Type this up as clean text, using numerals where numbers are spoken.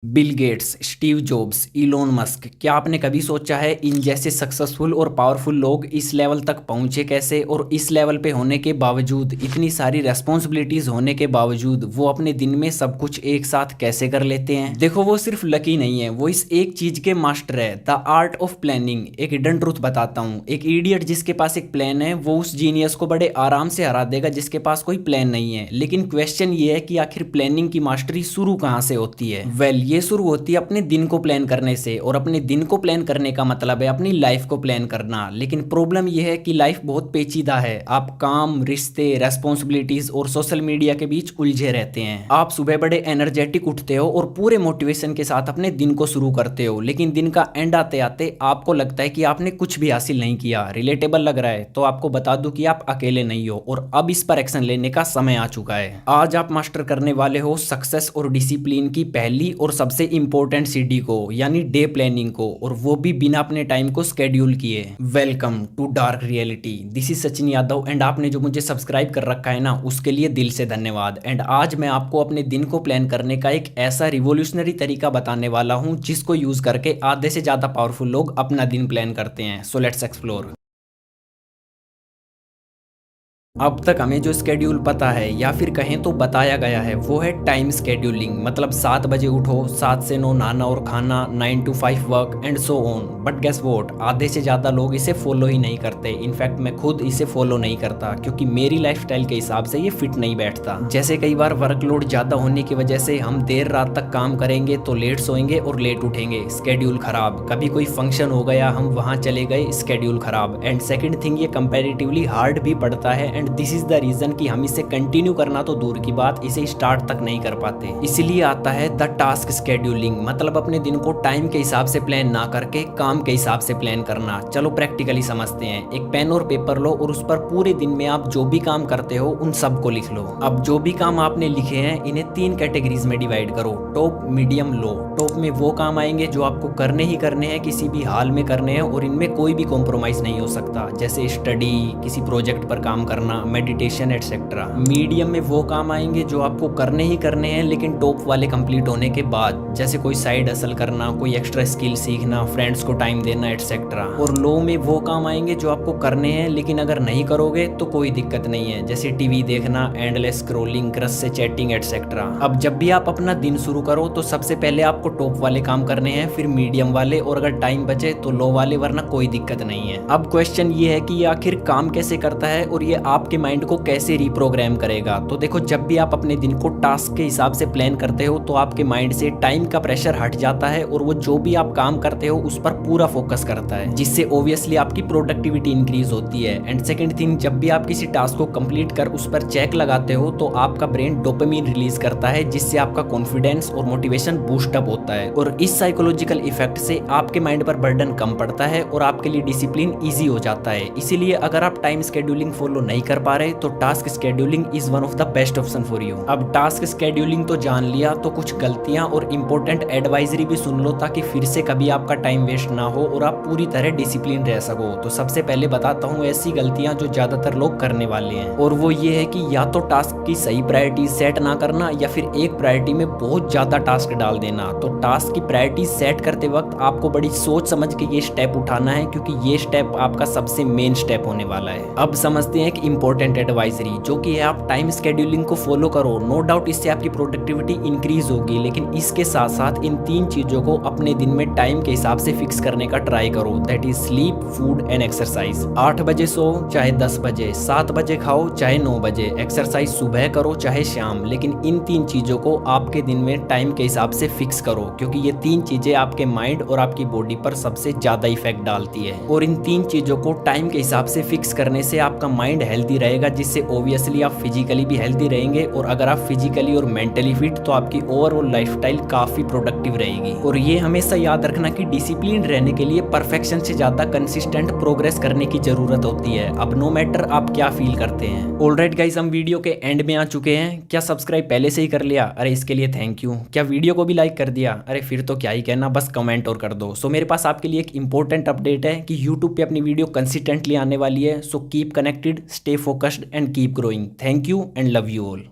Bill Gates, Steve jobs, Elon Musk, क्या आपने कभी सोचा है इन जैसे सक्सेसफुल और पावरफुल लोग इस लेवल तक पहुंचे कैसे? और इस लेवल पे होने के बावजूद, इतनी सारी रेस्पॉन्सिबिलिटीज होने के बावजूद वो अपने दिन में सब कुछ एक साथ कैसे कर लेते हैं? देखो, वो सिर्फ लकी नहीं है, वो इस एक चीज के मास्टर है, द आर्ट ऑफ प्लानिंग। एक हिडन ट्रूथ बताता हूँ, एक इडियट जिसके पास एक प्लान है वो उस जीनियस को बड़े आराम से हरा देगा जिसके पास कोई प्लान नहीं है। लेकिन क्वेश्चन ये है कि आखिर प्लानिंग की मास्टरी शुरू कहाँ से होती है? ये शुरू होती है अपने दिन को प्लान करने से, और अपने दिन को प्लान करने का मतलब है अपनी लाइफ को प्लान करना। लेकिन प्रॉब्लम यह है कि लाइफ बहुत पेचीदा है। आप काम, रिश्ते, रेस्पॉन्सिबिलिटीज और सोशल मीडिया के बीच उलझे रहते हैं। आप सुबह बड़े एनर्जेटिक उठते हो और पूरे मोटिवेशन के साथ अपने दिन को शुरू करते हो, लेकिन दिन का एंड आते आते आपको लगता है कि आपने कुछ भी हासिल नहीं किया। रिलेटेबल लग रहा है तो आपको बता दूं कि आप अकेले नहीं हो, और अब इस पर एक्शन लेने का समय आ चुका है। आज आप मास्टर करने वाले हो सक्सेस और डिसिप्लिन की पहली और सबसे इंपॉर्टेंट सीडी को, यानी डे प्लानिंग को, और वो भी बिना अपने टाइम को स्केड्यूल किए। Welcome to dark reality. This is Sachin Yadav, and आपने जो मुझे सब्सक्राइब कर रखा है ना, उसके लिए दिल से धन्यवाद। एंड आज मैं आपको अपने दिन को प्लान करने का एक ऐसा रिवोल्यूशनरी तरीका बताने वाला हूं जिसको यूज करके आधे से ज्यादा पावरफुल लोग अपना दिन प्लान करते हैं। So let's explore. अब तक हमें जो स्केड्यूल पता है, या फिर कहें तो बताया गया है, वो है टाइम स्केड्यूलिंग। मतलब 7 बजे उठो, 7 से 9 नहाना और खाना, 9 to 5 work and so on. But guess what, आधे से ज़्यादा लोग इसे फॉलो ही नहीं करते। इनफैक्ट मैं खुद इसे फॉलो नहीं करता, क्योंकि मेरी लाइफस्टाइल के हिसाब से ये फिट नहीं बैठता। जैसे कई बार वर्कलोड ज़्यादा होने की वजह से हम देर रात तक काम करेंगे तो लेट सोएंगे और लेट उठेंगे, स्केड्यूल खराब। कभी कोई फंक्शन हो गया, हम वहाँ चले गए, स्केड्यूल खराब। एंड सेकेंड थिंग, ये कंपेरेटिवली हार्ड भी पड़ता है, and this is the reason कि हम इसे कंटिन्यू करना तो दूर की बात, इसे स्टार्ट तक नहीं कर पाते। इसलिए आता है द टास्क स्केड्यूलिंग, मतलब अपने दिन को टाइम के हिसाब से प्लान ना करके काम के हिसाब से प्लान करना। चलो प्रैक्टिकली समझते हैं। एक पेन और पेपर लो और उस पर पूरे दिन में आप जो भी काम करते हो उन सब को लिख लो। अब जो भी काम आपने लिखे हैं इन्हें 3 कैटेगरीज में डिवाइड करो, टॉप, मीडियम, लो। टॉप में वो काम आएंगे जो आपको करने ही करने हैं, किसी भी हाल में करने हैं, और इनमें कोई भी कॉम्प्रोमाइज नहीं हो सकता, जैसे स्टडी, किसी प्रोजेक्ट पर काम करना, मेडिटेशन एटसेट्रा। मीडियम में वो काम आएंगे जो आपको करने ही करने हैं लेकिन टॉप वाले कंप्लीट होने के बाद, जैसे कोई साइड हसल करना, कोई एक्स्ट्रा स्किल सीखना, फ्रेंड्स को टाइम देना एटसेट्रा। और लो में वो काम आएंगे जो आपको करने हैं लेकिन अगर नहीं करोगे तो कोई दिक्कत नहीं है, जैसे टीवी देखना, एंडलेस स्क्रॉलिंग, क्रश से चैटिंग एटसेट्रा। अब जब भी आप अपना दिन शुरू करो तो सबसे पहले आपको टॉप वाले काम करने हैं, फिर मीडियम वाले, और अगर टाइम बचे तो लो वाले, वरना कोई दिक्कत नहीं है। अब क्वेश्चन ये है कि ये आखिर काम कैसे करता है और ये आपके माइंड को कैसे रिप्रोग्राम करेगा। तो देखो, जब भी आप अपने दिन को टास्क के हिसाब से प्लान करते हो तो आपके माइंड से टाइम का प्रेशर हट जाता है, और वो जो भी आप काम करते हो उस पर पूरा फोकस करता है, जिससे ऑब्वियसली आपकी प्रोडक्टिविटी इंक्रीज होती है। एंड सेकंड थिंग, जब भी आप किसी टास्क को कंप्लीट कर उस पर चेक लगाते हो तो आपका ब्रेन डोपामिन रिलीज करता है, जिससे आपका कॉन्फिडेंस और मोटिवेशन बूस्ट अप होता है। और इस साइकोलॉजिकल इफेक्ट से आपके माइंड पर बर्डन कम पड़ता है और आपके लिए डिसिप्लिन ईजी हो जाता है। इसीलिए अगर आप टाइम शेड्यूलिंग फॉलो नहीं कर पा रहे तो task scheduling is one of the best option for you. अब टास्क शेड्यूलिंग तो जान लिया, तो कुछ गलतियां और इंपॉर्टेंट एडवाइजरी भी सुन लो, ताकि फिर से कभी आपका टाइम वेस्ट ना हो और आप पूरी तरह डिसिप्लिन रह सको। तो सबसे पहले बताता हूँ ऐसी गलतियां जो ज्यादातर लोग करने वाले हैं, और वो ये है कि या तो टास्क की सही प्रायोरिटी सेट ना करना, या फिर एक प्रायोरिटी में बहुत ज्यादा टास्क डाल देना। तो टास्क की प्रायोरिटी सेट करते वक्त आपको बड़ी सोच समझ के ये स्टेप उठाना है, क्योंकि ये स्टेप आपका सबसे मेन स्टेप होने वाला है। अब समझते हैं एक इंपॉर्टेंट एडवाइजरी, जो कि है आप टाइम शेड्यूलिंग को फॉलो करो। नो डाउट इससे आपकी प्रोडक्टिविटी इंक्रीज होगी, लेकिन इसके साथ साथ इन 3 चीजों को अपने दिन में टाइम के हिसाब से फिक्स करने का ट्राई करो, that is sleep, food and exercise. 8 बजे सो चाहे 10 बजे, 7 बजे खाओ चाहे 9 बजे, एक्सरसाइज सुबह करो चाहे शाम, लेकिन इन 3 चीजों को आपके दिन में टाइम के हिसाब से फिक्स करो, क्योंकि ये 3 चीजें आपके माइंड और आपकी बॉडी पर सबसे ज्यादा इफेक्ट डालती है। और इन 3 चीजों को टाइम के हिसाब से फिक्स करने से आपका माइंड हेल्दी रहेगा, जिससे ऑब्वियसली आप फिजिकली भी हेल्दी रहेंगे, और अगर आप फिजिकली और मेंटली फिट तो आपकी ओवरऑल लाइफस्टाइल काफी प्रोडक्टिव रहेगी। और ये हमेशा याद रखना कि डिसिप्लिन रहने के लिए परफेक्शन से ज्यादा कंसिस्टेंट प्रोग्रेस करने की जरूरत होती है, अब नो मैटर आप क्या फील करते हैं। ऑलराइट गाइस, हम वीडियो के एंड में आ चुके हैं। क्या सब्सक्राइब पहले से ही कर लिया? अरे इसके लिए थैंक यू। क्या वीडियो को भी लाइक कर दिया? अरे फिर तो क्या ही कहना, बस कमेंट और कर दो। सो मेरे पास आपके लिए एक इंपॉर्टेंट अपडेट है कि यूट्यूब पे अपनी वीडियो कंसिस्टेंटली आने वाली है। So keep connected, stay focused and keep growing. Thank you and love you all.